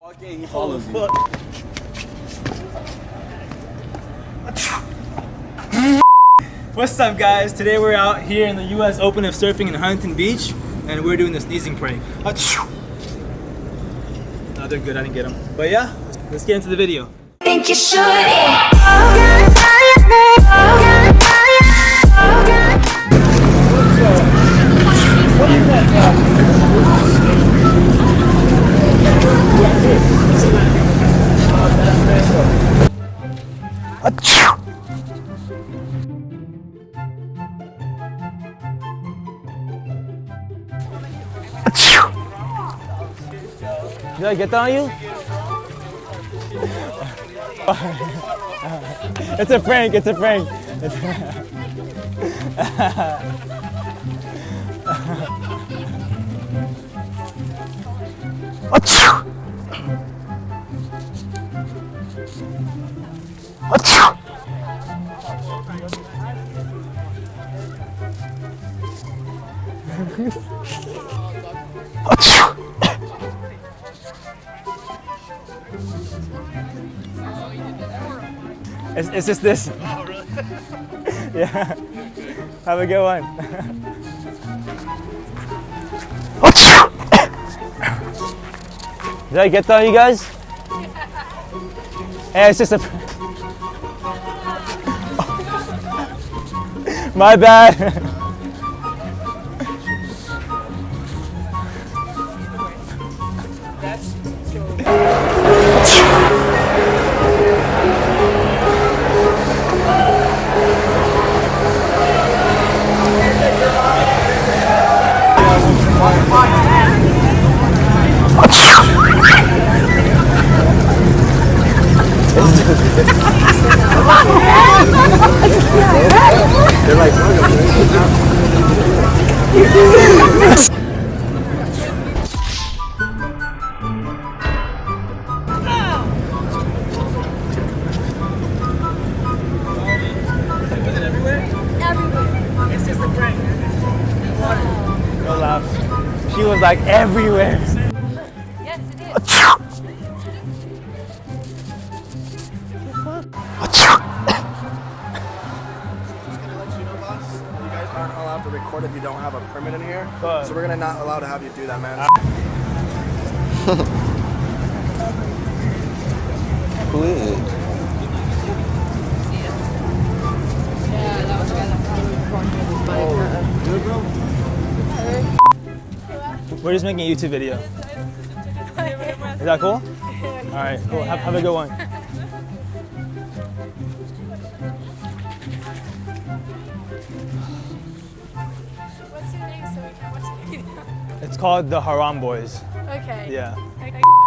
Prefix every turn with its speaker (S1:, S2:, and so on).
S1: Okay, he follows you.
S2: What's up, guys? Today we're out here in the U.S. Open of Surfing in Huntington Beach, and we're doing the sneezing prank. No, they're good. I didn't get them. But yeah, let's get into the video.
S3: Think you should.
S2: Did I get that on you? It's a prank, it's a prank. It's just this. Yeah. Have a good one. Did I get that, you guys? Hey, it's just a. My bad.
S1: They're like,
S2: It's just a prank. No laugh. She was like everywhere.
S4: Yes, it is.
S1: you guys aren't allowed to record if you don't have a permit in here.
S2: But-
S1: So we're gonna not allow to have you do that, man.
S5: Quit.
S2: We're just making a YouTube video. Is that cool? Alright, cool. Have a good one.
S4: What's your name so we can watch the video?
S2: It's called the Haram Boys.
S4: Okay.
S2: Yeah.
S4: Okay.